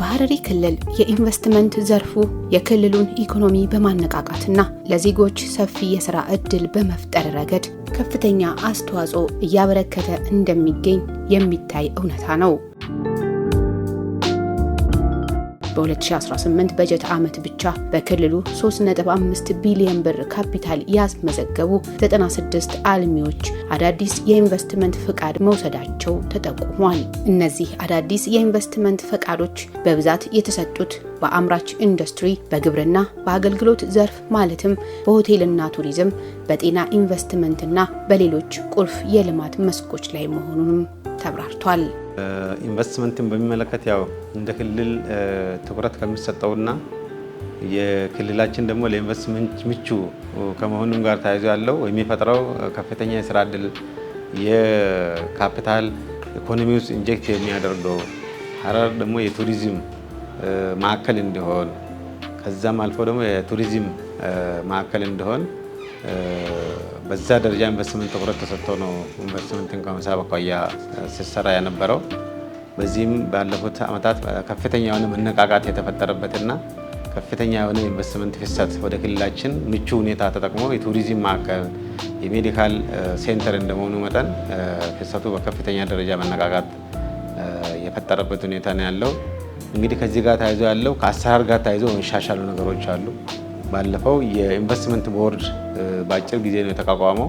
በሐረሪ ክልል የኢንቨስትመንት ዘርፉ የክልሉን ኢኮኖሚ በማነቃቃትና ለዜጎች ሰፊ የሥራ ዕድል በመፍጠር ረገድ ከፍተኛ አስተዋጽኦ እያበረከተ እንደሚገኝ የሚታይ እውነታ ነው። በ2018 በጀት ዓመት ብቻ በክልሉ 3.5 ቢሊዮን ብር ካፒታል ያስመዘገቡ 96 አልሚዎች አዳዲስ የኢንቨስትመንት ፍቃድ መውሰዳቸው ተጠቁሟል። እነዚህ አዳዲስ የኢንቨስትመንት ፍቃዶች በብዛት የተሰጡት በአምራች ኢንዱስትሪ፣ በግብርና፣ በአገልግሎት ዘርፍ ማለትም በሆቴልና ቱሪዝም፣ በጤና ኢንቨስትመንትና በሌሎች ቁልፍ የልማት መስኮች ላይ መሆኑንም ተብራርቷል። ኢንቨስትመንትን በሚመለከት ያው እንደ ክልል ትኩረት ከሚሰጠውና የክልላችን ደግሞ ለኢንቨስትመንት ምቹ ከመሆኑም ጋር ተያይዞ ያለው የሚፈጥረው ከፍተኛ የስራ ዕድል የካፒታል ኢኮኖሚ ውስጥ ኢንጀክት የሚያደርገው ሐረር ደግሞ የቱሪዝም ማዕከል እንዲሆን ከዛም አልፎ ደግሞ የቱሪዝም ማዕከል እንዲሆን በዛ ደረጃ ኢንቨስትመንት ትኩረት ተሰጥቶ ነው ኢንቨስትመንትን ከመሳብ አኳያ ሲሰራ የነበረው። በዚህም ባለፉት ዓመታት ከፍተኛ የሆነ መነቃቃት የተፈጠረበትና ከፍተኛ የሆነ ኢንቨስትመንት ፍሰት ወደ ክልላችን ምቹ ሁኔታ ተጠቅሞ የቱሪዝም ማዕከል የሜዲካል ሴንተር እንደመሆኑ መጠን ፍሰቱ በከፍተኛ ደረጃ መነቃቃት የፈጠረበት ሁኔታ ነው ያለው። እንግዲህ ከዚህ ጋር ተያይዞ ያለው ከአሰራር ጋር ተያይዞ የሚሻሻሉ ነገሮች አሉ። ባለፈው የኢንቨስትመንት ቦርድ በአጭር ጊዜ ነው የተቋቋመው።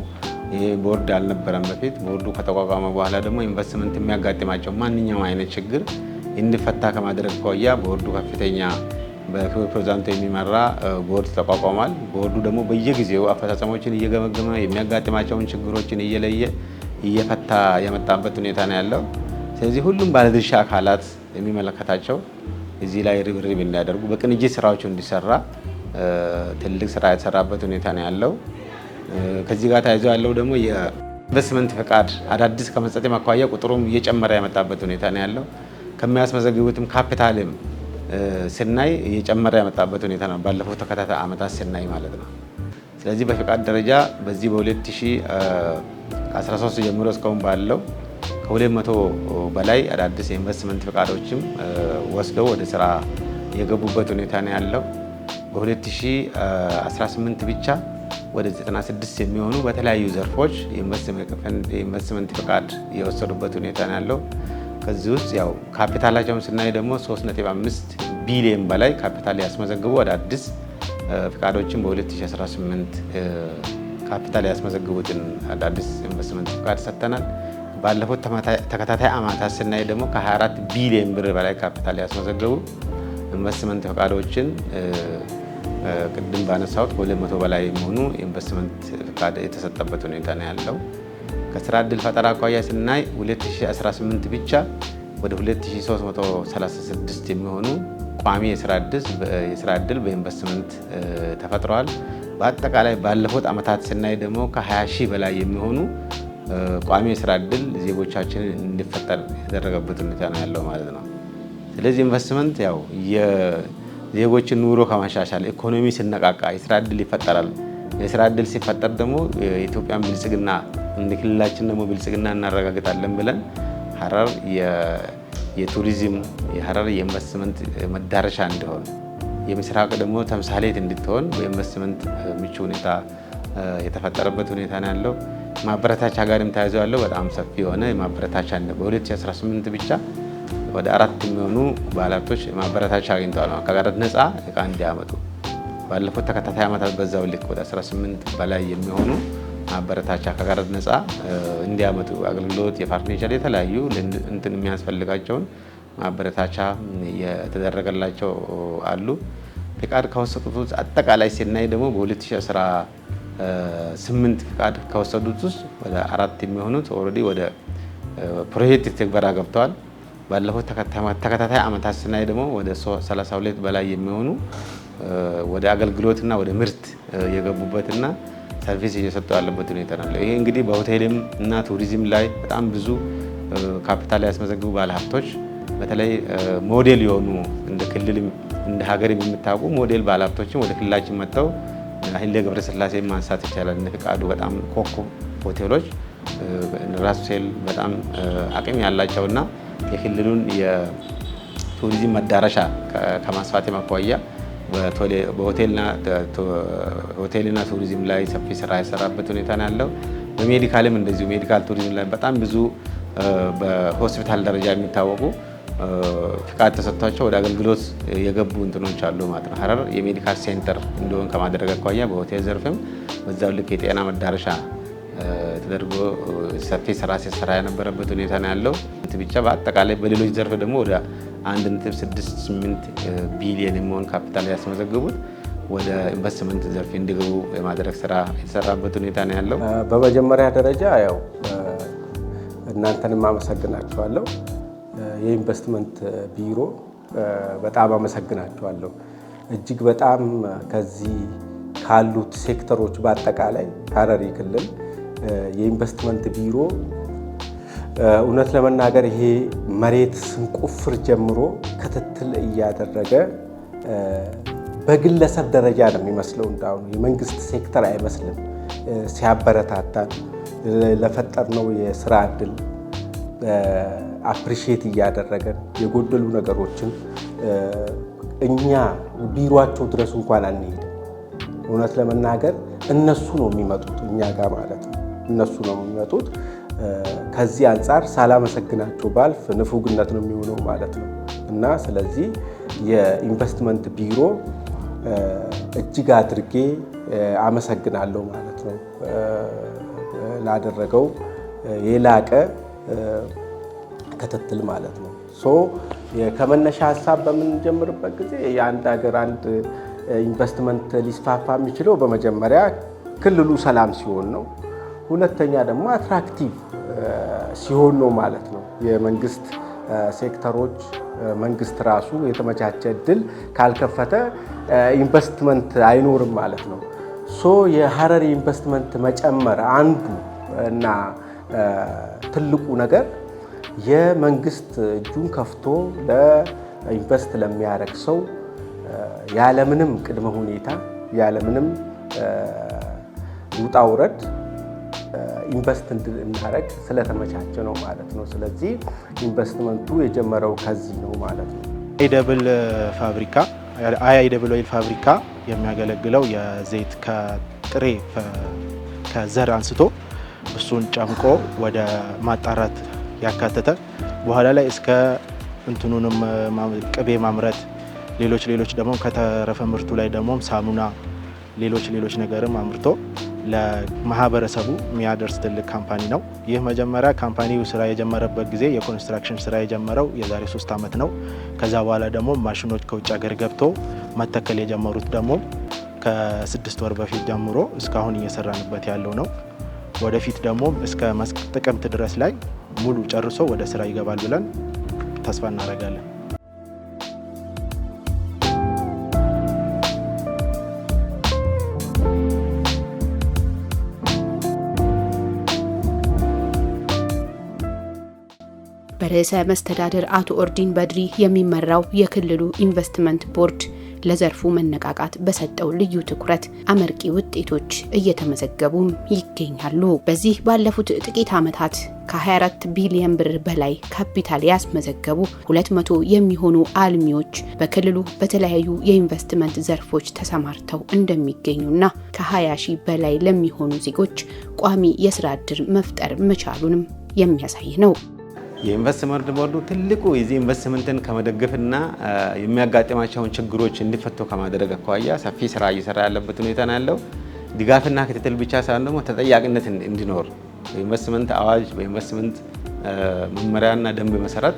ይሄ ቦርድ አልነበረም በፊት። ቦርዱ ከተቋቋመ በኋላ ደግሞ ኢንቨስትመንት የሚያጋጥማቸው ማንኛውም አይነት ችግር እንዲፈታ ከማድረግ አኳያ ቦርዱ ከፍተኛ በክቡር ፕሬዝዳንቱ የሚመራ ቦርድ ተቋቋሟል። ቦርዱ ደግሞ በየጊዜው አፈጻጸሞችን እየገመገመ የሚያጋጥማቸውን ችግሮችን እየለየ እየፈታ የመጣበት ሁኔታ ነው ያለው። ስለዚህ ሁሉም ባለድርሻ አካላት የሚመለከታቸው እዚህ ላይ ርብርብ እንዲያደርጉ በቅንጅት ስራዎቹ እንዲሰራ ትልቅ ስራ የተሰራበት ሁኔታ ነው ያለው። ከዚህ ጋር ተያይዞ ያለው ደግሞ የኢንቨስትመንት ፍቃድ አዳዲስ ከመስጠት አኳያ ቁጥሩም እየጨመረ የመጣበት ሁኔታ ነው ያለው። ከሚያስመዘግቡትም ካፒታልም ስናይ እየጨመረ የመጣበት ሁኔታ ነው ባለፉት ተከታታይ ዓመታት ስናይ ማለት ነው። ስለዚህ በፍቃድ ደረጃ በዚህ በ2013 ጀምሮ እስካሁን ባለው ከ200 በላይ አዳዲስ የኢንቨስትመንት ፍቃዶችም ወስደው ወደ ስራ የገቡበት ሁኔታ ነው ያለው። በ2018 ብቻ ወደ 96 የሚሆኑ በተለያዩ ዘርፎች የኢንቨስትመንት ፍቃድ የወሰዱበት ሁኔታ ነው ያለው። ከዚህ ውስጥ ያው ካፒታላቸውን ስናይ ደግሞ 3.5 ቢሊዮን በላይ ካፒታል ያስመዘግቡ አዳዲስ ፍቃዶችን በ2018 ካፒታል ያስመዘግቡትን አዳዲስ ኢንቨስትመንት ፍቃድ ሰጥተናል። ባለፉት ተከታታይ ዓመታት ስናይ ደግሞ ከ24 ቢሊዮን ብር በላይ ካፒታል ያስመዘግቡ ኢንቨስትመንት ፍቃዶችን ቅድም ባነሳሁት ከ200 በላይ የሚሆኑ ኢንቨስትመንት ፍቃድ የተሰጠበት ሁኔታ ነው ያለው። ከስራ ዕድል ፈጠራ አኳያ ስናይ 2018 ብቻ ወደ 2336 የሚሆኑ ቋሚ የስራ ዕድል በኢንቨስትመንት ተፈጥረዋል። በአጠቃላይ ባለፉት ዓመታት ስናይ ደግሞ ከ20 ሺህ በላይ የሚሆኑ ቋሚ የስራ ዕድል ዜጎቻችንን እንዲፈጠር የተደረገበት ሁኔታ ነው ያለው ማለት ነው። ስለዚህ ኢንቨስትመንት ያው የዜጎችን ኑሮ ከማሻሻል ኢኮኖሚ ሲነቃቃ የስራ ዕድል ይፈጠራል። የስራ ዕድል ሲፈጠር ደግሞ የኢትዮጵያን ብልጽግና እንደ ክልላችን ደግሞ ብልጽግና እናረጋግጣለን ብለን ሐረር የቱሪዝም የሐረር የኢንቨስትመንት መዳረሻ እንዲሆን የምስራቅ ደግሞ ተምሳሌት እንድትሆን በኢንቨስትመንት ምቹ ሁኔታ የተፈጠረበት ሁኔታ ነው ያለው። ማበረታቻ ጋርም ተያይዞ ያለው በጣም ሰፊ የሆነ ማበረታቻ በ2018 ብቻ ወደ 4 የሚሆኑ ባለሀብቶች ማበረታቻ አግኝተዋል። ከቀረጥ ነፃ እቃ እንዲያመጡ ባለፉት ተከታታይ ዓመታት በዛው ልክ ወደ 18 በላይ የሚሆኑ ማበረታቻ ከቀረጥ ነፃ እንዲያመጡ አገልግሎት የፋርኒቸር የተለያዩ እንትን የሚያስፈልጋቸውን ማበረታቻ የተደረገላቸው አሉ። ፍቃድ ከወሰዱት ውስጥ አጠቃላይ ሲናይ ደግሞ በ2018 ፍቃድ ከወሰዱት ውስጥ ወደ 4 የሚሆኑት ኦልሬዲ ወደ ፕሮጀክት ትግበራ ገብተዋል። ባለፉት ተከታታይ ዓመታት ስናይ ደግሞ ወደ 32 በላይ የሚሆኑ ወደ አገልግሎትና ወደ ምርት የገቡበትና ሰርቪስ እየሰጡ ያለበት ሁኔታ ነው። ይሄ እንግዲህ በሆቴልም እና ቱሪዝም ላይ በጣም ብዙ ካፒታል ያስመዘግቡ ባለሀብቶች በተለይ ሞዴል የሆኑ እንደ ክልል እንደ ሀገር የሚታወቁ ሞዴል ባለሀብቶችን ወደ ክልላችን መጥተው ኃይሌ ገብረስላሴ ማንሳት ይቻላል። እነ ፍቃዱ በጣም ኮከብ ሆቴሎች ራስ ሆቴል በጣም አቅም ያላቸውና የክልሉን ቱሪዝም መዳረሻ ከማስፋት አኳያ በሆቴልና ቱሪዝም ላይ ሰፊ ስራ የሰራበት ሁኔታ ነው ያለው። በሜዲካልም እንደዚሁ ሜዲካል ቱሪዝም ላይ በጣም ብዙ በሆስፒታል ደረጃ የሚታወቁ ፍቃድ ተሰጥቷቸው ወደ አገልግሎት የገቡ እንትኖች አሉ ማለት ነው። ሀረር የሜዲካል ሴንተር እንዲሆን ከማድረግ አኳያ በሆቴል ዘርፍም በዛው ልክ የጤና መዳረሻ ተደርጎ ሰፊ ስራ ሲሰራ የነበረበት ሁኔታ ነው ያለው። ብቻ በአጠቃላይ በሌሎች ዘርፍ ደግሞ ወደ 1.68 ቢሊዮን የሚሆን ካፒታል ያስመዘገቡት ወደ ኢንቨስትመንት ዘርፍ እንዲገቡ የማድረግ ስራ የተሰራበት ሁኔታ ነው ያለው። በመጀመሪያ ደረጃ ያው እናንተንም አመሰግናችኋለሁ። የኢንቨስትመንት ቢሮ በጣም አመሰግናችኋለሁ። እጅግ በጣም ከዚህ ካሉት ሴክተሮች በአጠቃላይ ሀረሪ ክልል የኢንቨስትመንት ቢሮ እውነት ለመናገር ይሄ መሬት ስንቆፍር ጀምሮ ክትትል እያደረገ በግለሰብ ደረጃ ነው የሚመስለው። እንዳሁኑ የመንግስት ሴክተር አይመስልም። ሲያበረታታን ለፈጠርነው የስራ እድል አፕሪሺየት እያደረገን የጎደሉ ነገሮችን እኛ ቢሮአቸው ድረስ እንኳን አንሄድም። እውነት ለመናገር እነሱ ነው የሚመጡት እኛ ጋር ማለት ነው። እነሱ ነው የሚመጡት። ከዚህ አንጻር ሳላመሰግናቸው ባልፍ ንፉግነት ነው የሚሆነው ማለት ነው እና ስለዚህ የኢንቨስትመንት ቢሮ እጅግ አድርጌ አመሰግናለሁ ማለት ነው ላደረገው የላቀ ክትትል ማለት ነው። ከመነሻ ሀሳብ በምንጀምርበት ጊዜ የአንድ ሀገር አንድ ኢንቨስትመንት ሊስፋፋ የሚችለው በመጀመሪያ ክልሉ ሰላም ሲሆን ነው። ሁለተኛ ደግሞ አትራክቲቭ ሲሆን ነው ማለት ነው። የመንግስት ሴክተሮች መንግስት ራሱ የተመቻቸ እድል ካልከፈተ ኢንቨስትመንት አይኖርም ማለት ነው። የሀረሪ ኢንቨስትመንት መጨመር አንዱ እና ትልቁ ነገር የመንግስት እጁን ከፍቶ ለኢንቨስት ለሚያደርግ ሰው ያለምንም ቅድመ ሁኔታ ያለምንም ውጣ ውረድ ኢንቨስት እንድናደርግ ስለተመቻቸ ነው ማለት ነው። ስለዚህ ኢንቨስትመንቱ የጀመረው ከዚህ ነው ማለት ነው። አይደብል ኦይል ፋብሪካ የሚያገለግለው የዘይት ከጥሬ ከዘር አንስቶ እሱን ጨምቆ ወደ ማጣራት ያካተተ በኋላ ላይ እስከ እንትኑንም ቅቤ ማምረት ሌሎች ደግሞ ከተረፈ ምርቱ ላይ ደግሞ ሳሙና ሌሎች ነገርም አምርቶ ለማህበረሰቡ የሚያደርስ ትልቅ ካምፓኒ ነው። ይህ መጀመሪያ ካምፓኒው ስራ የጀመረበት ጊዜ የኮንስትራክሽን ስራ የጀመረው የዛሬ 3 ዓመት ነው። ከዛ በኋላ ደግሞ ማሽኖች ከውጭ ሀገር ገብቶ መተከል የጀመሩት ደግሞ ከ6 ወር በፊት ጀምሮ እስካሁን እየሰራንበት ያለው ነው። ወደፊት ደግሞ እስከ ጥቅምት ድረስ ላይ ሙሉ ጨርሶ ወደ ስራ ይገባል ብለን ተስፋ እናደርጋለን። በርዕሰ መስተዳድር አቶ ኦርዲን በድሪ የሚመራው የክልሉ ኢንቨስትመንት ቦርድ ለዘርፉ መነቃቃት በሰጠው ልዩ ትኩረት አመርቂ ውጤቶች እየተመዘገቡም ይገኛሉ። በዚህ ባለፉት ጥቂት ዓመታት ከ24 ቢሊዮን ብር በላይ ካፒታል ያስመዘገቡ 200 የሚሆኑ አልሚዎች በክልሉ በተለያዩ የኢንቨስትመንት ዘርፎች ተሰማርተው እንደሚገኙና ከ20 ሺህ በላይ ለሚሆኑ ዜጎች ቋሚ የስራ ዕድል መፍጠር መቻሉንም የሚያሳይ ነው። የኢንቨስትመንት ቦርዱ ትልቁ የዚህ ኢንቨስትመንትን ከመደገፍና የሚያጋጥማቸውን ችግሮች እንዲፈቱ ከማድረግ አኳያ ሰፊ ስራ እየሰራ ያለበት ሁኔታ ነው ያለው። ድጋፍና ክትትል ብቻ ሳይሆን ደግሞ ተጠያቂነት እንዲኖር በኢንቨስትመንት አዋጅ በኢንቨስትመንት መመሪያና ደንብ መሰረት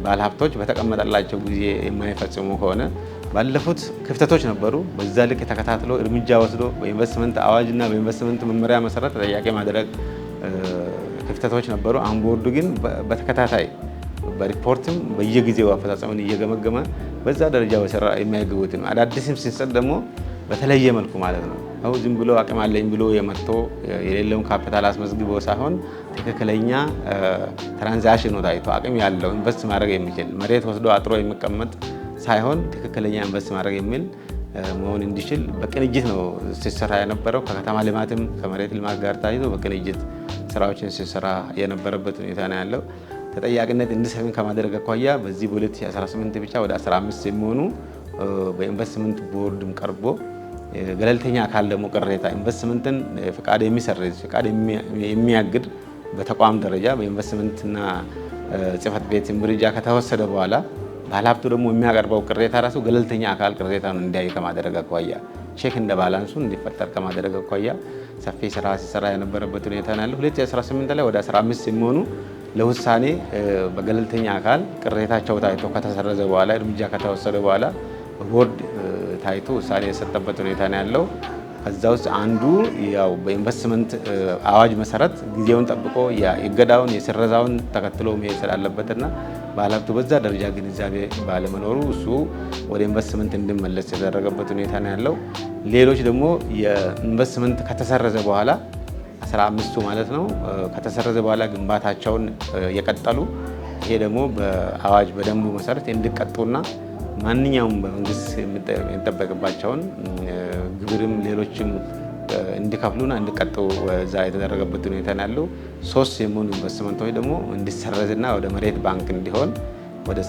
ባለሀብቶች በተቀመጠላቸው ጊዜ የማይፈጽሙ ከሆነ ባለፉት ክፍተቶች ነበሩ። በዛ ልክ ተከታትሎ እርምጃ ወስዶ በኢንቨስትመንት አዋጅና በኢንቨስትመንት መመሪያ መሰረት ተጠያቂ ማድረግ ክፍተቶች ነበሩ። አሁን ቦርዱ ግን በተከታታይ በሪፖርትም በየጊዜው አፈጻጸምን እየገመገመ በዛ ደረጃ በሰራ የሚያገቡትን አዳዲስም ሲሰጥ ደግሞ በተለየ መልኩ ማለት ነው። አሁን ዝም ብሎ አቅም አለኝ ብሎ የመጥቶ የሌለውን ካፒታል አስመዝግቦ ሳይሆን ትክክለኛ ትራንዛክሽን ታይቶ አቅም ያለው ኢንቨስት ማድረግ የሚችል መሬት ወስዶ አጥሮ የሚቀመጥ ሳይሆን ትክክለኛ ኢንቨስት ማድረግ የሚል መሆን እንዲችል በቅንጅት ነው ሲሰራ የነበረው። ከከተማ ልማትም ከመሬት ልማት ጋር ታይቶ በቅንጅት ስራዎችን ሲሰራ የነበረበት ሁኔታ ነው ያለው። ተጠያቂነት እንዲሰፍን ከማድረግ አኳያ በዚህ በ2018 ብቻ ወደ 15 የሚሆኑ በኢንቨስትመንት ቦርድም ቀርቦ ገለልተኛ አካል ደግሞ ቅሬታ ኢንቨስትመንትን ፍቃድ የሚሰርዝ ፍቃድ የሚያግድ በተቋም ደረጃ በኢንቨስትመንትና ጽሕፈት ቤት ምርጫ ከተወሰደ በኋላ ባለሀብቱ ደግሞ የሚያቀርበው ቅሬታ ራሱ ገለልተኛ አካል ቅሬታውን እንዲያይ ከማድረግ አኳያ ቼክ እንደ ባላንሱ እንዲፈጠር ከማድረግ አኳያ ሰፊ ስራ ሲሰራ የነበረበት ሁኔታ ነው ያለው። 2018 ላይ ወደ 15 የሚሆኑ ለውሳኔ በገለልተኛ አካል ቅሬታቸው ታይቶ ከተሰረዘ በኋላ እርምጃ ከተወሰደ በኋላ ቦርድ ታይቶ ውሳኔ የሰጠበት ሁኔታ ነው ያለው። ከዛ ውስጥ አንዱ ያው በኢንቨስትመንት አዋጅ መሰረት ጊዜውን ጠብቆ የእገዳውን የስረዛውን ተከትሎ መሄድ ስላለበትና ባለሀብቱ በዛ ደረጃ ግንዛቤ ባለመኖሩ እሱ ወደ ኢንቨስትመንት እንዲመለስ የተደረገበት ሁኔታ ነው ያለው። ሌሎች ደግሞ የኢንቨስትመንት ከተሰረዘ በኋላ 15ቱ ማለት ነው ከተሰረዘ በኋላ ግንባታቸውን የቀጠሉ ይሄ ደግሞ በአዋጅ በደንቡ መሰረት እንዲቀጡና ማንኛውም በመንግስት የሚጠበቅባቸውን ግብርም ሌሎችም እንዲከፍሉና እንዲቀጡ እዛ የተደረገበት ሁኔታ ነው ያለው። 3 የሚሆኑ ኢንቨስትመንቶች ደግሞ እንዲሰረዝና ወደ መሬት ባንክ እንዲሆን ወደ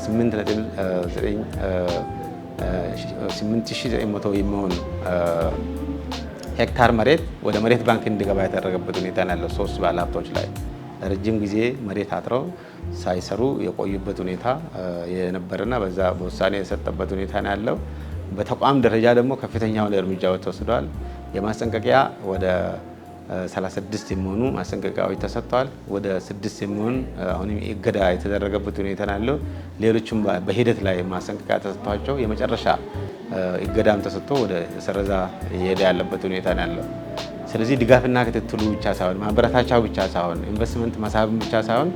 8900 የሚሆን ሄክታር መሬት ወደ መሬት ባንክ እንዲገባ የተደረገበት ሁኔታ ነው ያለው። 3 ባለሀብቶች ላይ ረጅም ጊዜ መሬት አጥረው ሳይሰሩ የቆዩበት ሁኔታ የነበረና በዛ በውሳኔ የሰጠበት ሁኔታ ነው ያለው። በተቋም ደረጃ ደግሞ ከፍተኛውን እርምጃዎች ተወስደዋል። የማስጠንቀቂያ ወደ 36 የሚሆኑ ማስጠንቀቂያዎች ተሰጥተዋል። ወደ 6 የሚሆኑ አሁንም እገዳ የተደረገበት ሁኔታ ነው ያለው። ሌሎችም በሂደት ላይ ማስጠንቀቂያ ተሰጥቷቸው የመጨረሻ እገዳም ተሰጥቶ ወደ ሰረዛ እየሄደ ያለበት ሁኔታ ነው ያለው። ስለዚህ ድጋፍና ክትትሉ ብቻ ሳይሆን ማበረታቻው ብቻ ሳይሆን ኢንቨስትመንት መሳብም ብቻ ሳይሆን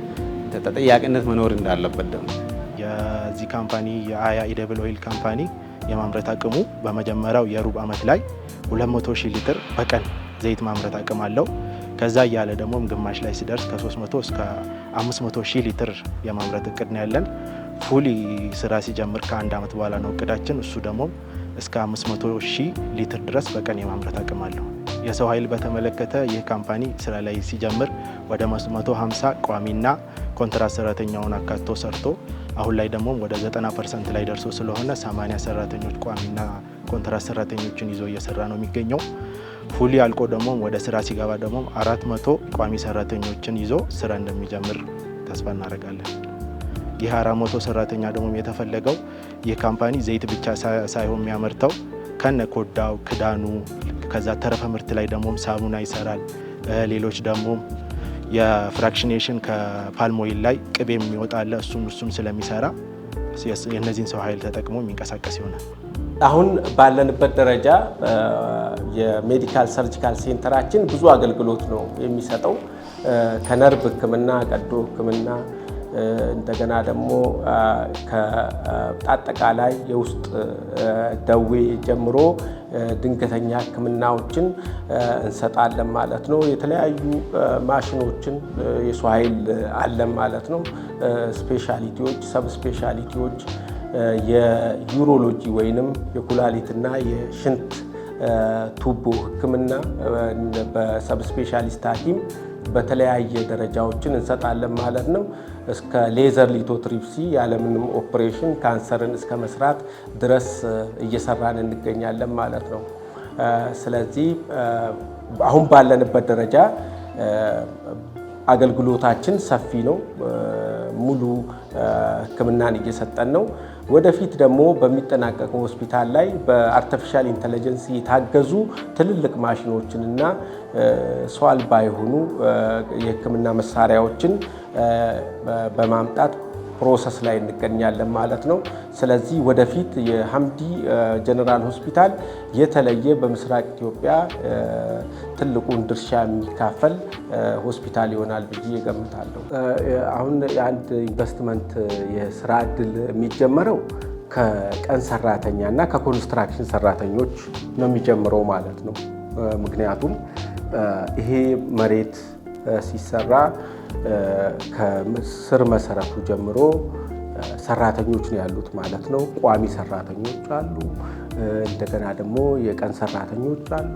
ተጠያቂነት መኖር እንዳለበት ደግሞ የዚህ ካምፓኒ የአያ ኢደብል ኦይል ካምፓኒ የማምረት አቅሙ በመጀመሪያው የሩብ ዓመት ላይ 200,000 ሊትር በቀን ዘይት ማምረት አቅም አለው። ከዛ እያለ ደግሞ ግማሽ ላይ ሲደርስ ከ300 እስከ 500,000 ሊትር የማምረት እቅድ ነው ያለን። ፉሊ ስራ ሲጀምር ከ1 ዓመት በኋላ ነው እቅዳችን። እሱ ደግሞ እስከ 500,000 ሊትር ድረስ በቀን የማምረት አቅም አለው። የሰው ኃይል በተመለከተ ይህ ካምፓኒ ስራ ላይ ሲጀምር ወደ 150 ቋሚና ኮንትራት ሰራተኛውን አካቶ ሰርቶ አሁን ላይ ደግሞ ወደ 90% ላይ ደርሶ ስለሆነ 80 ሰራተኞች ቋሚና ኮንትራት ሰራተኞችን ይዞ እየሰራ ነው የሚገኘው። ፉሊ አልቆ ደግሞ ወደ ስራ ሲገባ ደግሞ 400 ቋሚ ሰራተኞችን ይዞ ስራ እንደሚጀምር ተስፋ እናደርጋለን። ይህ 400 ሰራተኛ ደግሞ የተፈለገው ይህ ካምፓኒ ዘይት ብቻ ሳይሆን የሚያመርተው ከነ ኮዳው ክዳኑ ከዛ ተረፈ ምርት ላይ ደግሞ ሳሙና ይሰራል። ሌሎች ደግሞ የፍራክሽኔሽን ከፓልም ኦይል ላይ ቅቤ የሚወጣ አለ። እሱም ስለሚሰራ የነዚህን ሰው ኃይል ተጠቅሞ የሚንቀሳቀስ ይሆናል። አሁን ባለንበት ደረጃ የሜዲካል ሰርጂካል ሴንተራችን ብዙ አገልግሎት ነው የሚሰጠው። ከነርቭ ሕክምና፣ ቀዶ ሕክምና እንደገና ደግሞ ከአጠቃላይ የውስጥ ደዌ ጀምሮ ድንገተኛ ሕክምናዎችን እንሰጣለን ማለት ነው። የተለያዩ ማሽኖችን የሰው ኃይል አለን ማለት ነው። ስፔሻሊቲዎች፣ ሰብ ስፔሻሊቲዎች የዩሮሎጂ ወይንም የኩላሊትና የሽንት ቱቦ ሕክምና በሰብ ስፔሻሊስት ሐኪም በተለያየ ደረጃዎችን እንሰጣለን ማለት ነው። እስከ ሌዘር ሊቶትሪፕሲ ያለምንም ኦፕሬሽን ካንሰርን እስከ መስራት ድረስ እየሰራን እንገኛለን ማለት ነው። ስለዚህ አሁን ባለንበት ደረጃ አገልግሎታችን ሰፊ ነው። ሙሉ ሕክምናን እየሰጠን ነው። ወደፊት ደግሞ በሚጠናቀቀው ሆስፒታል ላይ በአርቲፊሻል ኢንተለጀንስ የታገዙ ትልልቅ ማሽኖችንና ሰው አልባ የሆኑ የሕክምና መሳሪያዎችን በማምጣት ፕሮሰስ ላይ እንገኛለን ማለት ነው። ስለዚህ ወደፊት የሐምዲ ጀነራል ሆስፒታል የተለየ በምስራቅ ኢትዮጵያ ትልቁን ድርሻ የሚካፈል ሆስፒታል ይሆናል ብዬ እገምታለሁ። አሁን የአንድ ኢንቨስትመንት የስራ ዕድል የሚጀመረው ከቀን ሰራተኛ እና ከኮንስትራክሽን ሰራተኞች ነው የሚጀምረው ማለት ነው። ምክንያቱም ይሄ መሬት ሲሰራ ከስር መሰረቱ ጀምሮ ሰራተኞች ነው ያሉት ማለት ነው። ቋሚ ሰራተኞች አሉ፣ እንደገና ደግሞ የቀን ሰራተኞች አሉ፣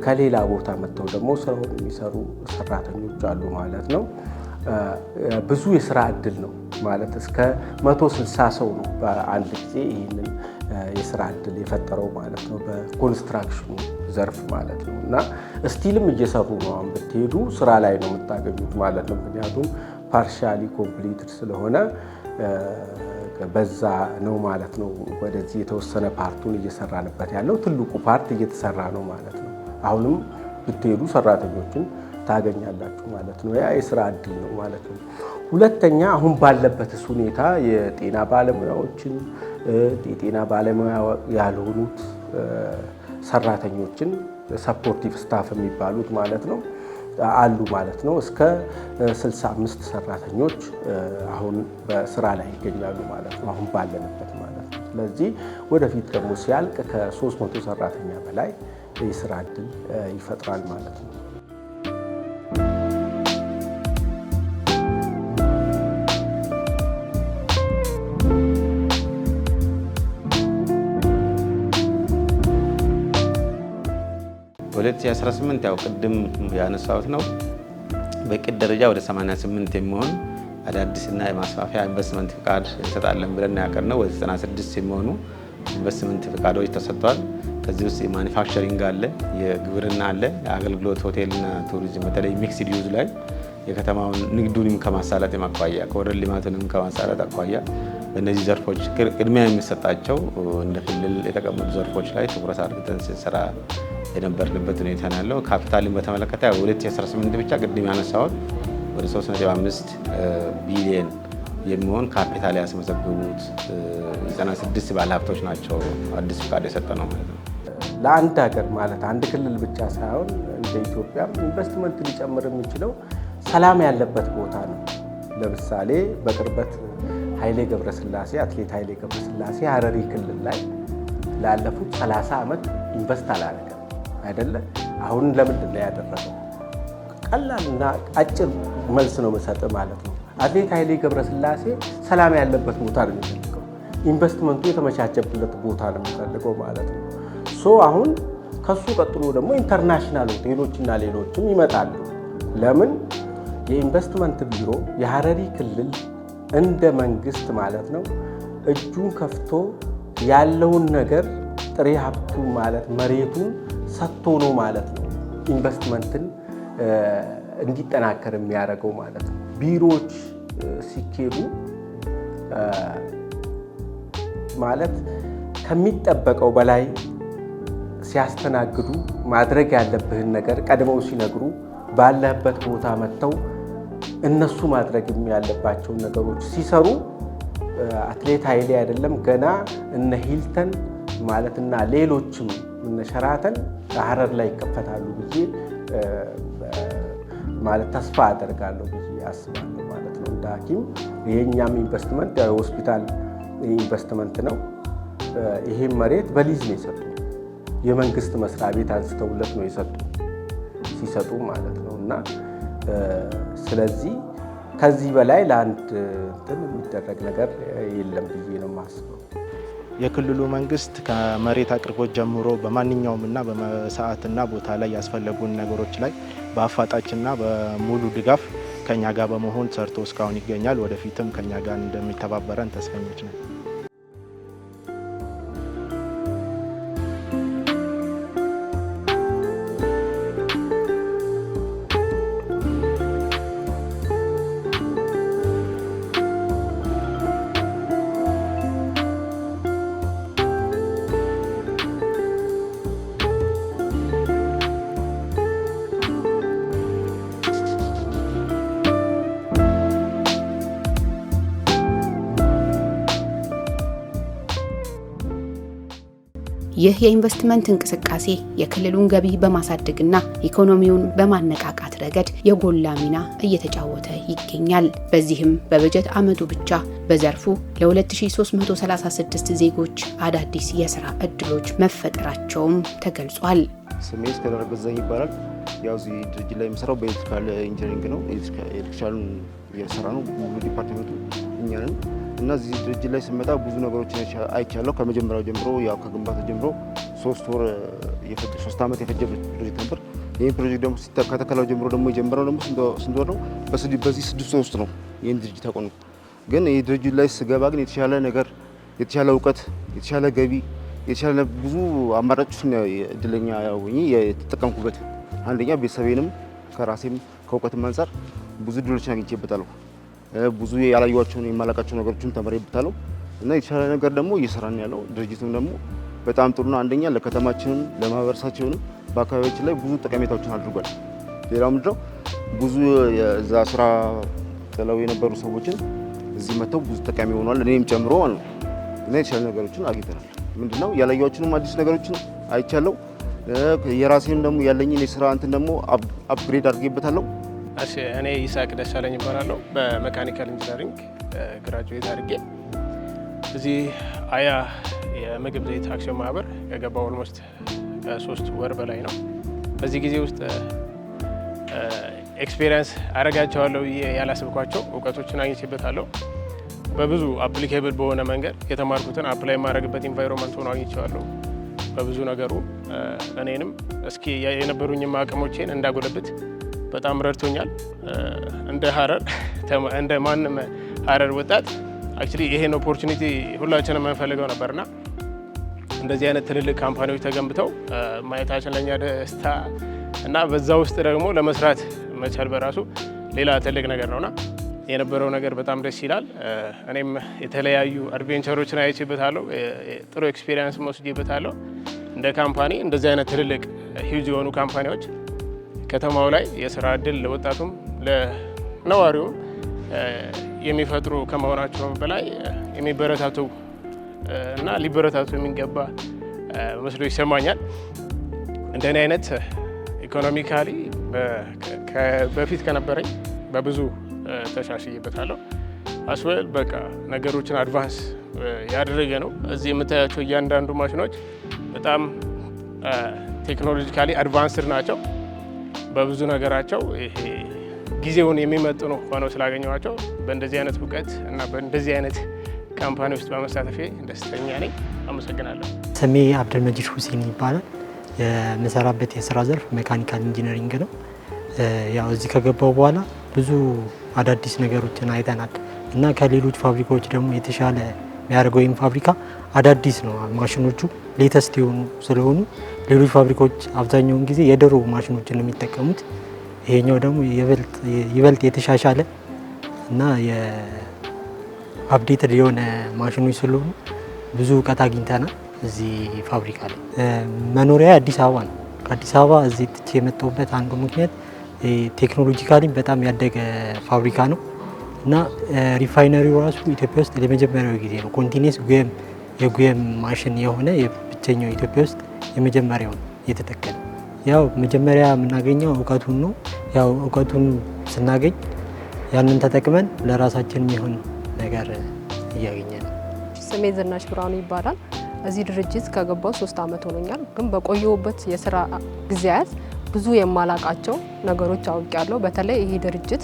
ከሌላ ቦታ መጥተው ደግሞ ስራውን የሚሰሩ ሰራተኞች አሉ ማለት ነው። ብዙ የስራ እድል ነው ማለት እስከ 160 ሰው ነው በአንድ ጊዜ ይህንን የስራ እድል የፈጠረው ማለት ነው በኮንስትራክሽኑ ዘርፍ ማለት ነው። እና ስቲልም እየሰሩ ነው። አሁን ብትሄዱ ስራ ላይ ነው የምታገኙት ማለት ነው። ምክንያቱም ፓርሻሊ ኮምፕሊትድ ስለሆነ በዛ ነው ማለት ነው። ወደዚህ የተወሰነ ፓርቱን እየሰራንበት ያለው ትልቁ ፓርት እየተሰራ ነው ማለት ነው። አሁንም ብትሄዱ ሰራተኞችን ታገኛላችሁ ማለት ነው። ያ የስራ እድል ነው ማለት ነው። ሁለተኛ አሁን ባለበት ሁኔታ የጤና ባለሙያዎችን የጤና ባለሙያ ያልሆኑት ሰራተኞችን ሰፖርቲቭ ስታፍ የሚባሉት ማለት ነው አሉ ማለት ነው። እስከ 65 ሰራተኞች አሁን በስራ ላይ ይገኛሉ ማለት ነው አሁን ባለንበት ማለት ነው። ስለዚህ ወደፊት ደግሞ ሲያልቅ ከ300 ሰራተኛ በላይ የስራ እድል ይፈጥራል ማለት ነው። በ2018 ያው ቅድም ያነሳሁት ነው በቅድ ደረጃ ወደ 88 የሚሆን አዳዲስና የማስፋፊያ ኢንቨስትመንት ፍቃድ እንሰጣለን ብለን ያቀርነው ወደ 96 የሚሆኑ ኢንቨስትመንት ፍቃዶች ተሰጥቷል። ከዚህ ውስጥ የማኒፋክቸሪንግ አለ፣ የግብርና አለ፣ የአገልግሎት ሆቴልና ቱሪዝም በተለይ ሚክስድ ዩዝ ላይ የከተማውን ንግዱንም ከማሳለጥ አኳያ ኮሪደር ልማቱንም ከማሳለጥ አኳያ በእነዚህ ዘርፎች ቅድሚያ የሚሰጣቸው እንደ ክልል የተቀመጡ ዘርፎች ላይ ትኩረት አድርገን ስንሰራ የነበርንበት ሁኔታ ነው ያለው። ካፒታልን በተመለከተ 2018 ብቻ ቅድም ያነሳሁት ወደ 3.5 ቢሊዮን የሚሆን ካፒታል ያስመዘገቡት 96 ባለሀብቶች ናቸው አዲስ ፍቃድ የሰጠነው ማለት ነው። ለአንድ ሀገር ማለት አንድ ክልል ብቻ ሳይሆን እንደ ኢትዮጵያ ኢንቨስትመንት ሊጨምር የሚችለው ሰላም ያለበት ቦታ ነው። ለምሳሌ በቅርበት ኃይሌ ገብረስላሴ አትሌት ኃይሌ ገብረስላሴ ሀረሪ ክልል ላይ ላለፉት 30 ዓመት ኢንቨስት አላደረገም አይደለ? አሁን ለምንድን ነው ያደረገው? ቀላልና አጭር መልስ ነው መሰጠ ማለት ነው። አትሌት ኃይሌ ገብረስላሴ ሰላም ያለበት ቦታ ነው የሚፈልገው። ኢንቨስትመንቱ የተመቻቸበት ቦታ ነው የሚፈልገው ማለት ነው። አሁን ከሱ ቀጥሎ ደግሞ ኢንተርናሽናል ሆቴሎችና ሌሎችም ይመጣሉ። ለምን? የኢንቨስትመንት ቢሮ የሀረሪ ክልል እንደ መንግስት ማለት ነው እጁን ከፍቶ ያለውን ነገር ጥሬ ሀብቱ ማለት መሬቱን ሰጥቶ ነው ማለት ነው ኢንቨስትመንትን እንዲጠናከር የሚያደርገው ማለት ነው። ቢሮዎች ሲኬዱ ማለት ከሚጠበቀው በላይ ሲያስተናግዱ ማድረግ ያለብህን ነገር ቀድመው ሲነግሩ ባለበት ቦታ መጥተው እነሱ ማድረግ ያለባቸውን ነገሮች ሲሰሩ አትሌት ኃይሌ አይደለም ገና እነ ሂልተን ማለትና ሌሎችም እነ ሸራተን ሀረር ላይ ይከፈታሉ ብዬ ማለት ተስፋ አደርጋለሁ ብዬ አስባለሁ ማለት ነው። እንደ ሐኪም ይሄኛም ኢንቨስትመንት የሆስፒታል ኢንቨስትመንት ነው። ይሄም መሬት በሊዝ ነው የሰጡ የመንግስት መስሪያ ቤት አንስተውለት ነው ሲሰጡ ማለት ነው። እና ስለዚህ ከዚህ በላይ ለአንድ እንትን የሚደረግ ነገር የለም ብዬ ነው የማስበው። የክልሉ መንግስት ከመሬት አቅርቦት ጀምሮ በማንኛውም እና በሰዓትና ቦታ ላይ ያስፈለጉን ነገሮች ላይ በአፋጣኝና በሙሉ ድጋፍ ከኛ ጋር በመሆን ሰርቶ እስካሁን ይገኛል። ወደፊትም ከኛ ጋር እንደሚተባበረን ተስፈኞች ነን። ይህ የኢንቨስትመንት እንቅስቃሴ የክልሉን ገቢ በማሳደግና ኢኮኖሚውን በማነቃቃት ረገድ የጎላ ሚና እየተጫወተ ይገኛል። በዚህም በበጀት ዓመቱ ብቻ በዘርፉ ለ2336 ዜጎች አዳዲስ የሥራ ዕድሎች መፈጠራቸውም ተገልጿል። ስሜ እስከዳር ገዛኸኝ ይባላል። ያው እዚህ ድርጅት ላይ የምሰራው በኤሌክትሪካል ኢንጂነሪንግ ነው። ኤሌክትሪካሉን እየሰራ ነው ሙሉ ዲፓርትመንቱ እኛ ነን። እና እዚህ ድርጅት ላይ ስመጣ ብዙ ነገሮችን አይቻለሁ። ከመጀመሪያው ጀምሮ ያው ከግንባታ ጀምሮ 3 ዓመት የፈጀ ድርጅት ነበር። ይህን ፕሮጀክት ደግሞ ከተከላው ጀምሮ ደግሞ የጀመረው ደግሞ ስንት ወር ነው? በዚህ 6 ወር ውስጥ ነው ይህን ድርጅት ያቆምኩት። ግን ይህ ድርጅት ላይ ስገባ ግን የተሻለ ነገር፣ የተሻለ እውቀት፣ የተሻለ ገቢ፣ የተሻለ ብዙ አማራጮችን እድለኛ ሆኜ የተጠቀምኩበት። አንደኛ ቤተሰቤንም ከራሴም ከእውቀትም አንጻር ብዙ ድሎችን አግኝቼበታለሁ። ብዙ ያላየኋቸውን የማላውቃቸው ነገሮችን ተምሬበታለሁ እና የተሻለ ነገር ደግሞ እየሰራን ያለው ድርጅቱም ደግሞ በጣም ጥሩ ነው። አንደኛ ለከተማችንም ለማህበረሰባችንም በአካባቢያችን ላይ ብዙ ጠቀሜታዎችን አድርጓል። ሌላው ምንድነው ብዙ የዛ ስራ ጥለው የነበሩ ሰዎችን እዚህ መጥተው ብዙ ጠቃሚ ሆኗል፣ እኔም ጨምሮ ማለት ነው። እና የተሻለ ነገሮችን አግኝተናል። ምንድነው ያላየኋቸውንም አዲስ ነገሮችን አይቻለሁ። የራሴን ደግሞ ያለኝን የስራ እንትን ደግሞ አፕግሬድ አድርጌበታለሁ። እሺ እኔ ይስሐቅ ደሳለኝ እባላለሁ። በሜካኒካል ኢንጂነሪንግ ግራጁዌት አድርጌ እዚህ አያ የምግብ ዘይት አክሲዮን ማህበር የገባው ኦልሞስት ከ3 ወር በላይ ነው። በዚህ ጊዜ ውስጥ ኤክስፔሪየንስ አረጋቸዋለሁ ያላሰብኳቸው እውቀቶችን አግኝቼበታለሁ። በብዙ አፕሊኬብል በሆነ መንገድ የተማርኩትን አፕላይ የማድረግበት ኢንቫይሮንመንት ሆኖ አግኝቼዋለሁ። በብዙ ነገሩ እኔንም እስኪ የነበሩኝም አቅሞቼን እንዳጎለብት በጣም ረድቶኛል። እንደ ማንም ሀረር ወጣት አክቹሊ ይሄን ኦፖርቹኒቲ ሁላችንም የምንፈልገው ነበርና እንደዚህ አይነት ትልልቅ ካምፓኒዎች ተገንብተው ማየታችን ለኛ ደስታ እና በዛ ውስጥ ደግሞ ለመስራት መቻል በራሱ ሌላ ትልቅ ነገር ነውና የነበረው ነገር በጣም ደስ ይላል። እኔም የተለያዩ አድቬንቸሮችን አይቼበታለሁ። ጥሩ ኤክስፒሪየንስ ወስጄበታለሁ። እንደ ካምፓኒ እንደዚህ አይነት ትልልቅ ሂውጅ የሆኑ ካምፓኒዎች ከተማው ላይ የስራ እድል ለወጣቱም ለነዋሪውም የሚፈጥሩ ከመሆናቸው በላይ የሚበረታቱ እና ሊበረታቱ የሚገባ መስሎ ይሰማኛል። እንደኔ አይነት ኢኮኖሚካሊ በፊት ከነበረኝ በብዙ ተሻሽዬበታለሁ። አስወል በቃ ነገሮችን አድቫንስ ያደረገ ነው። እዚህ የምታያቸው እያንዳንዱ ማሽኖች በጣም ቴክኖሎጂካሊ አድቫንስድ ናቸው። በብዙ ነገራቸው ይሄ ጊዜውን የሚመጥኑ ሆነው ስላገኘኋቸው በእንደዚህ አይነት እውቀት እና በእንደዚህ አይነት ካምፓኒ ውስጥ በመሳተፌ ደስተኛ ነኝ። አመሰግናለሁ። ስሜ አብደልመጂድ ሁሴን ይባላል። የምሰራበት የስራ ዘርፍ ሜካኒካል ኢንጂነሪንግ ነው። ያው እዚህ ከገባው በኋላ ብዙ አዳዲስ ነገሮችን አይተናል እና ከሌሎች ፋብሪካዎች ደግሞ የተሻለ የሚያደርገው ይህም ፋብሪካ አዳዲስ ነው። ማሽኖቹ ሌተስት የሆኑ ስለሆኑ ሌሎች ፋብሪካዎች አብዛኛውን ጊዜ የድሮ ማሽኖችን ነው የሚጠቀሙት። ይሄኛው ደግሞ ይበልጥ የተሻሻለ እና የአፕዴትድ የሆነ ማሽኖች ስለሆኑ ብዙ እውቀት አግኝተናል እዚህ ፋብሪካ ላይ። መኖሪያ አዲስ አበባ ነው። ከአዲስ አበባ እዚህ ትቼ የመጣሁበት አንዱ ምክንያት ቴክኖሎጂካሊ በጣም ያደገ ፋብሪካ ነው እና ሪፋይነሪው ራሱ ኢትዮጵያ ውስጥ ለመጀመሪያው ጊዜ ነው ኮንቲኒየስ የጉየም ማሽን የሆነ ብቸኛው ኢትዮጵያ ውስጥ የመጀመሪያው የተተከለ። ያው መጀመሪያ የምናገኘው እውቀቱን ነው። ያው እውቀቱን ስናገኝ ያንን ተጠቅመን ለራሳችን የሚሆን ነገር እያገኘ ነው። ስሜ ዝናሽ ብርሃኑ ይባላል። እዚህ ድርጅት ከገባው 3 ዓመት ሆኖኛል። ግን በቆየሁበት የስራ ጊዜያት ብዙ የማላቃቸው ነገሮች አውቄያለሁ። በተለይ ይሄ ድርጅት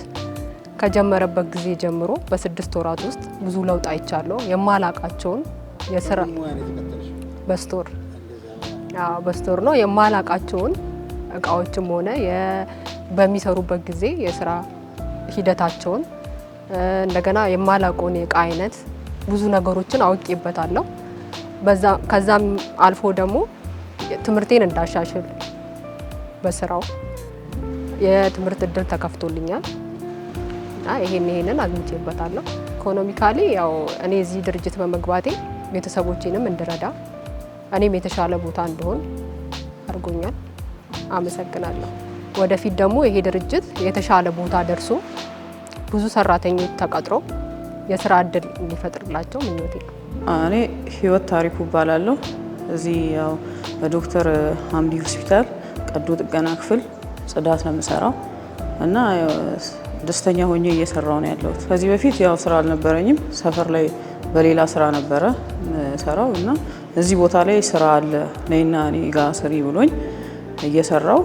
ከጀመረበት ጊዜ ጀምሮ በ6 ወራት ውስጥ ብዙ ለውጥ አይቻለሁ። የማላቃቸውን የስራ በስቶር ነው የማላቃቸውን እቃዎችም ሆነ በሚሰሩበት ጊዜ የስራ ሂደታቸውን እንደገና የማላቀውን የእቃ አይነት ብዙ ነገሮችን አውቄበታለሁ። ከዛም አልፎ ደግሞ ትምህርቴን እንዳሻሽል በስራው የትምህርት እድል ተከፍቶልኛል እና ይሄንን አግኝቼበታለሁ። ኢኮኖሚካሊ ያው እኔ እዚህ ድርጅት በመግባቴ ቤተሰቦቼንም እንድረዳ እኔም የተሻለ ቦታ እንደሆን አድርጎኛል። አመሰግናለሁ። ወደፊት ደግሞ ይሄ ድርጅት የተሻለ ቦታ ደርሶ ብዙ ሰራተኞች ተቀጥሮ የስራ እድል እንዲፈጥርላቸው ምኞቴ ነው። እኔ ህይወት ታሪኩ እባላለሁ። እዚህ ያው በዶክተር ሀምዲ ሆስፒታል ቀዶ ጥገና ክፍል ጽዳት ነው የምሰራው እና ደስተኛ ሆኜ እየሰራው ነው ያለሁት። ከዚህ በፊት ያው ስራ አልነበረኝም። ሰፈር ላይ በሌላ ስራ ነበረ ሰራው እና እዚህ ቦታ ላይ ስራ አለ ነይና እኔ ጋር ስሪ ብሎኝ እየሰራው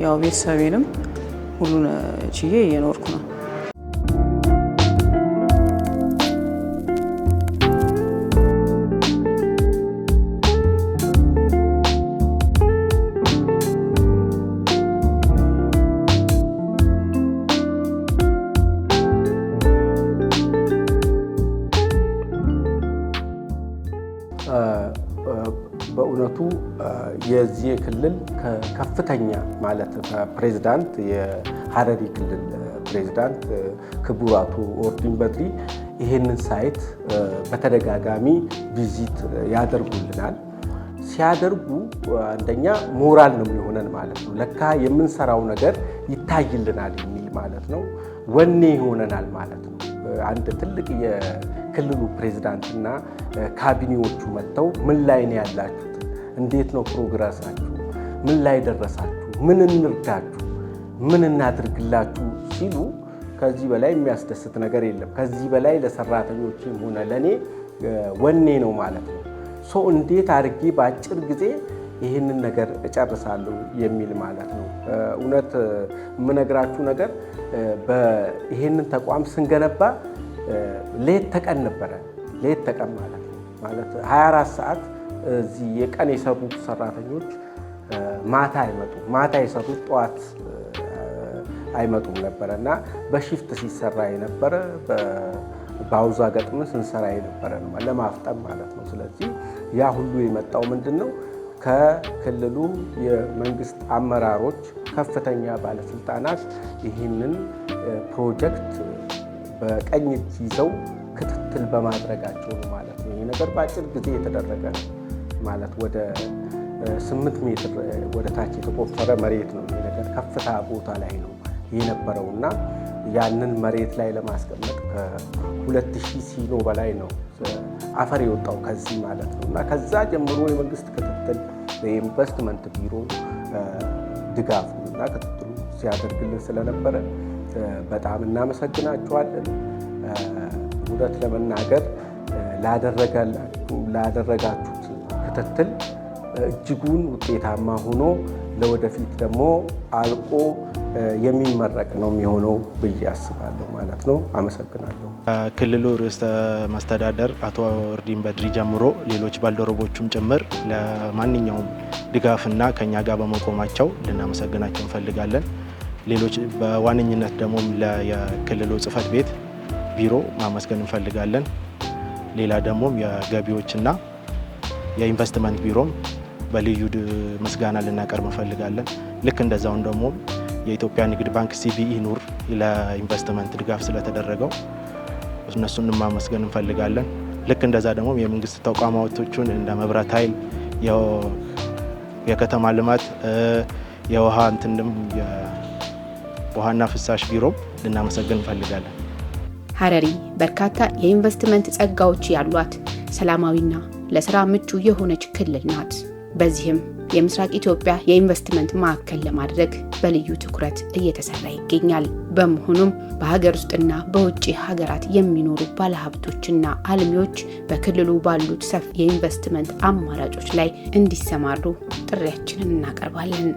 ያው ቤተሰቤንም ሁሉን ችዬ እየኖርኩ ነው። በእውነቱ የዚህ ክልል ከፍተኛ ማለት ፕሬዝዳንት የሐረሪ ክልል ፕሬዝዳንት ክቡር አቶ ኦርዲን በድሪ ይሄንን ሳይት በተደጋጋሚ ቪዚት ያደርጉልናል። ሲያደርጉ አንደኛ ሞራል ነው የሚሆነን ማለት ነው። ለካ የምንሰራው ነገር ይታይልናል የሚል ማለት ነው። ወኔ ይሆነናል ማለት ነው። አንድ ትልቅ የክልሉ ፕሬዝዳንትና ካቢኔዎቹ መጥተው ምን ላይ ነው ያላችሁት? እንዴት ነው ፕሮግረሳችሁ? ምን ላይ ደረሳችሁ? ምን እንርዳችሁ? ምን እናድርግላችሁ ሲሉ ከዚህ በላይ የሚያስደስት ነገር የለም። ከዚህ በላይ ለሰራተኞችም ሆነ ለኔ ወኔ ነው ማለት ነው። እንዴት አድርጌ በአጭር ጊዜ ይህንን ነገር እጨርሳለሁ የሚል ማለት ነው። እውነት የምነግራችሁ ነገር ይህንን ተቋም ስንገነባ ሌት ተቀን ነበረ። ሌት ተቀን ማለት ነው። ማለት 24 ሰዓት እዚህ የቀን የሰሩት ሰራተኞች ማታ አይመጡም። ማታ የሰሩት ጠዋት አይመጡም ነበረ እና በሺፍት ሲሰራ የነበረ በአውዛ ገጥም ስንሰራ የነበረ ነው ለማፍጠን ማለት ነው። ስለዚህ ያ ሁሉ የመጣው ምንድነው? ከክልሉ የመንግስት አመራሮች ከፍተኛ ባለስልጣናት ይህንን ፕሮጀክት በቀኝ እጅ ይዘው ክትትል በማድረጋቸው ነው ማለት ነው። ይህ ነገር በአጭር ጊዜ የተደረገ ነው ማለት ወደ 8 ሜትር ወደ ታች የተቆፈረ መሬት ነው። ይህ ነገር ከፍታ ቦታ ላይ ነው የነበረውና ያንን መሬት ላይ ለማስቀመጥ ከ2000 ሲኖ በላይ ነው አፈር የወጣው ከዚህ ማለት ነው። እና ከዛ ጀምሮ የመንግስት ክትትል የኢንቨስትመንት ቢሮ ድጋፉና ክትትሉ ሲያደርግልን ስለነበረ በጣም እናመሰግናቸዋለን። እውነት ለመናገር ላደረጋችሁት ክትትል እጅጉን ውጤታማ ሆኖ ለወደፊት ደግሞ አልቆ የሚመረቅ ነው የሚሆነው ብዬ አስባለሁ ማለት ነው። አመሰግናለሁ። ክልሉ ርዕሰ መስተዳደር አቶ ኦርዲን በድሪ ጀምሮ ሌሎች ባልደረቦቹም ጭምር ለማንኛውም ድጋፍና ከኛ ጋር በመቆማቸው ልናመሰግናቸው እንፈልጋለን። ሌሎች በዋነኝነት ደግሞ የክልሉ ጽህፈት ቤት ቢሮ ማመስገን እንፈልጋለን። ሌላ ደግሞ የገቢዎችና የኢንቨስትመንት ቢሮም በልዩ ምስጋና ልናቀርብ እንፈልጋለን። ልክ እንደዛውን ደግሞ የኢትዮጵያ ንግድ ባንክ ሲቢኢ ኑር ለኢንቨስትመንት ድጋፍ ስለተደረገው እነሱን ማመስገን እንፈልጋለን። ልክ እንደዛ ደግሞ የመንግስት ተቋማቶቹን እንደ መብራት ኃይል፣ የከተማ ልማት፣ የውሃ የውሃና ፍሳሽ ቢሮ ልናመሰግን እንፈልጋለን። ሐረሪ በርካታ የኢንቨስትመንት ጸጋዎች ያሏት ሰላማዊና ለስራ ምቹ የሆነች ክልል ናት። በዚህም የምስራቅ ኢትዮጵያ የኢንቨስትመንት ማዕከል ለማድረግ በልዩ ትኩረት እየተሰራ ይገኛል። በመሆኑም በሀገር ውስጥና በውጭ ሀገራት የሚኖሩ ባለሀብቶችና አልሚዎች በክልሉ ባሉት ሰፊ የኢንቨስትመንት አማራጮች ላይ እንዲሰማሩ ጥሪያችንን እናቀርባለን።